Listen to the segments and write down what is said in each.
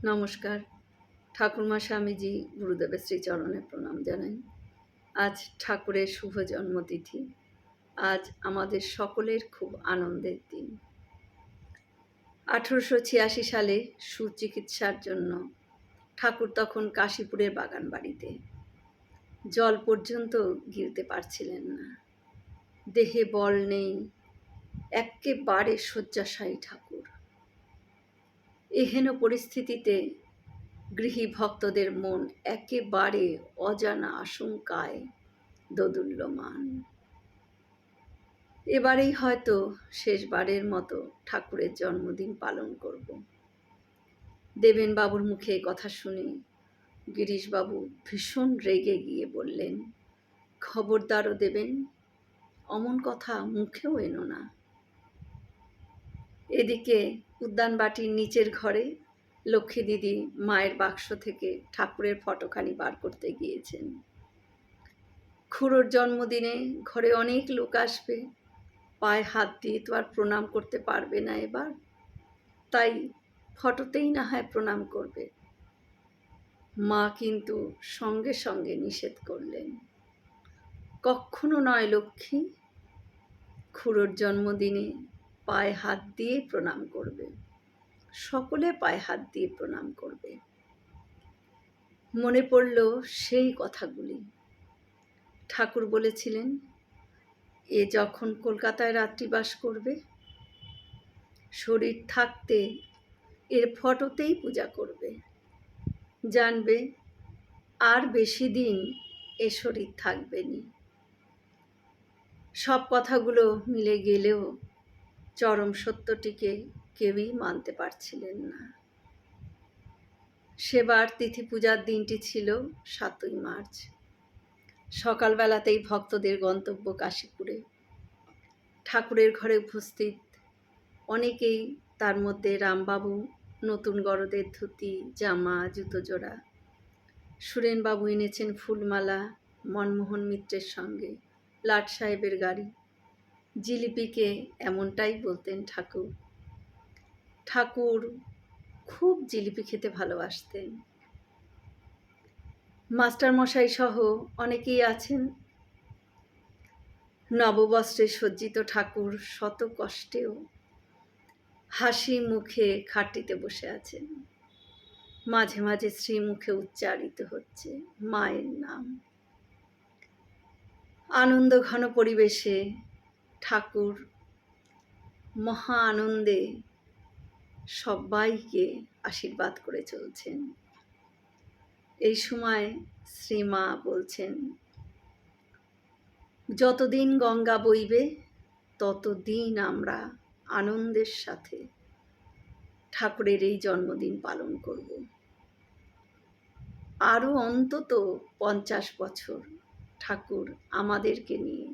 নমস্কার। ঠাকুরমা স্বামীজি গুরুদেবের শ্রীচরণে প্রণাম জানাই। আজ ঠাকুরের শুভ জন্মতিথি। আজ আমাদের সকলের খুব আনন্দের দিন। 1886 সালে সুচিকিৎসার জন্য ঠাকুর তখন কাশীপুরের বাগান বাড়িতে। জল পর্যন্ত গিলতে পারছিলেন না। দেহে বল নেই, এক্কেবারে শয্যাশায়ী ঠাকুর। এহেন পরিস্থিতিতে গৃহী ভক্তদের মন একেবারে অজানা আশঙ্কায় দোদুল্যমান। এবারেই হয়তো শেষবারের মতো ঠাকুরের জন্মদিন পালন করব। দেবেনবাবুর মুখে কথা শুনে গিরিশবাবু ভীষণ রেগে গিয়ে বললেন, খবরদারও দেবেন, অমন কথা মুখেও এনো না। এদিকে উদ্যানবাটির নিচের ঘরে লক্ষ্মী দিদি মায়ের বাক্স থেকে ঠাকুরের ফটোখানি বার করতে গিয়েছেন। খুড়োর জন্মদিনে ঘরে অনেক লোক আসবে, পায়ে হাত দিয়ে তো আর প্রণাম করতে পারবে না এবার, তাই ফটোতেই না হয় প্রণাম করবে। মা কিন্তু সঙ্গে সঙ্গে নিষেধ করলেন, কখনো নয় লক্ষ্মী, খুড়োর জন্মদিনে পায়ে হাত দিয়ে প্রণাম করবে, সকলে পায়ে হাত দিয়ে প্রণাম করবে। মনে পড়ল সেই কথাগুলি। ঠাকুর বলেছিলেন, এ যখন কলকাতায় রাত্রিবাস করবে, শরীর থাকতে এর ফটোতেই পূজা করবে। জানবে আর বেশি দিন এ শরীর থাকবে নি। সব কথাগুলো মিলে গেলেও চরম সত্যটিকে কেউই মানতে পারছিলেন না। সেবার তিথি পূজার দিনটি ছিল 7ই মার্চ। সকালবেলাতেই ভক্তদের গন্তব্য কাশীপুরে। ঠাকুরের ঘরে উপস্থিত অনেকেই, তার মধ্যে রামবাবু নতুন গরদের ধুতি, জামা, জুতো জোড়া। সুরেনবাবু এনেছেন ফুলমালা, মনমোহন মিত্রের সঙ্গে লাট সাহেবের গাড়ি। জিলিপিকে এমনটাই বলতেন ঠাকুর। ঠাকুর খুব জিলিপি খেতে ভালোবাসতেন। মাস্টারমশাই সহ অনেকেই আছেন। নববস্ত্রে সজ্জিত ঠাকুর শত কষ্টেও হাসি মুখে খাটটিতে বসে আছেন। মাঝে মাঝে শ্রীমুখে উচ্চারিত হচ্ছে মায়ের নাম। আনন্দ ঘন পরিবেশে ঠাকুর মহা আনন্দে সবাইকে আশীর্বাদ করে চলছেন। এই সময় শ্রীমা বলছেন, যতদিন গঙ্গা বইবে ততদিন আমরা আনন্দের সাথে ঠাকুরের এই জন্মদিন পালন করব। আরও অন্তত 50 বছর ঠাকুর আমাদেরকে নিয়ে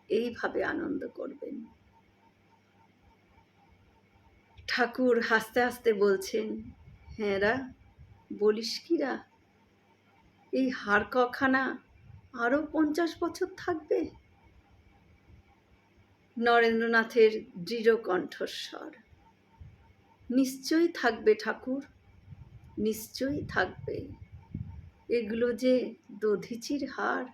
এইভাবে আনন্দ করবেন। ঠাকুর হাসতে হাসতে বলছেন, হ্যাঁ রা, বলিস কিরা, এই হাড় কখানা আরও 50 বছর থাকবে? নরেন্দ্রনাথের দৃঢ় কণ্ঠস্বর, নিশ্চয়ই থাকবে ঠাকুর, নিশ্চয়ই থাকবে, এগুলো যে দধিচির হাড়।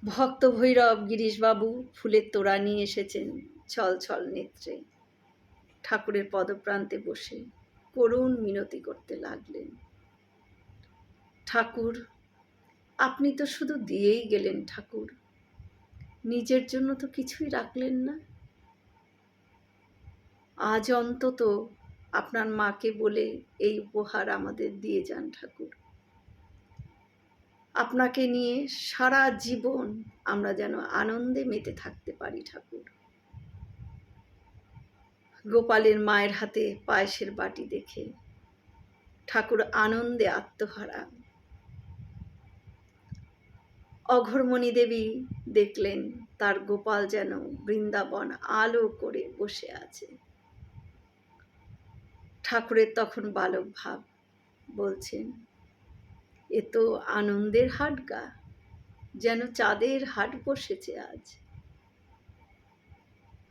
ভক্ত ভৈরব গিরিশবাবু ফুলের তোড়া নিয়ে এসেছেন ছল ছল নেত্রে। ঠাকুরের পদপ্রান্তে বসে করুণ মিনতি করতে লাগলেন, ঠাকুর, আপনি তো শুধু দিয়েই গেলেন ঠাকুর, নিজের জন্য তো কিছুই রাখলেন না। আজ অন্তত আপনার মাকে বলে এই উপহার আমাদের দিয়ে যান ঠাকুর। আপনাকে নিয়ে সারা জীবন আমরা যেন আনন্দে মেতে থাকতে পারি ঠাকুর। গোপালের মায়ের হাতে পায়েসের বাটি দেখে ঠাকুর আনন্দে আত্মহারা। অঘরমণি দেবী দেখলেন তার গোপাল যেন বৃন্দাবন আলো করে বসে আছে। ঠাকুরের তখন বালক ভাব, বলছেন, এ তো আনন্দের হাট গা, যেন চাঁদের হাট বসেছে আজ।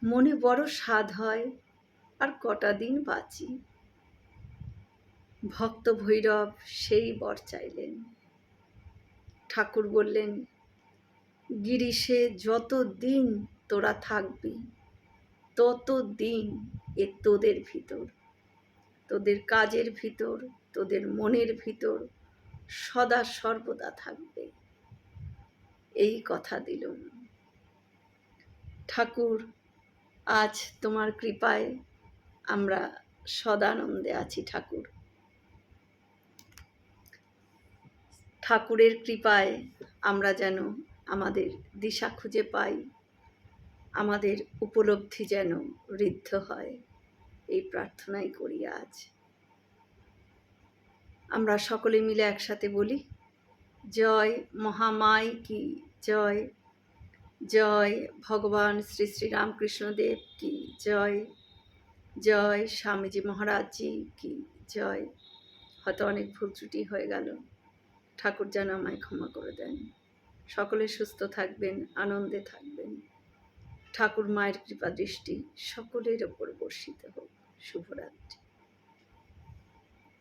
মনে বড় স্বাদ হয়, আর কটা দিন বাঁচি। ভক্ত ভৈরব সেই বর চাইলেন। ঠাকুর বললেন, গিরিশে যত দিন তোরা থাকবি তত দিন এ তোদের ভিতর, তোদের কাজের ভিতর, তোদের মনের ভিতর সদা সর্বদা থাকবে। এই কথা দিলুম। ঠাকুর, আজ তোমার কৃপায় আমরা সদানন্দে আছি। ঠাকুর, ঠাকুরের কৃপায় আমরা যেন আমাদের দিশা খুঁজে পাই, আমাদের উপলব্ধি যেন ঋদ্ধ হয়, এই প্রার্থনাই করি আজ। আমরা সকলে মিলে একসাথে বলি, জয় মহামাই কি জয়, জয় ভগবান শ্রী শ্রী রামকৃষ্ণদেব কি জয়, জয় স্বামীজি মহারাজজি কি জয়। হয়তো অনেক ভুল ত্রুটি হয়ে গেল, ঠাকুর যেন আমায় ক্ষমা করে দেন। সকলে সুস্থ থাকবেন, আনন্দে থাকবেন। ঠাকুর মায়ের কৃপা দৃষ্টি সকলের ওপর বর্ষিত হোক। শুভরাত্রি।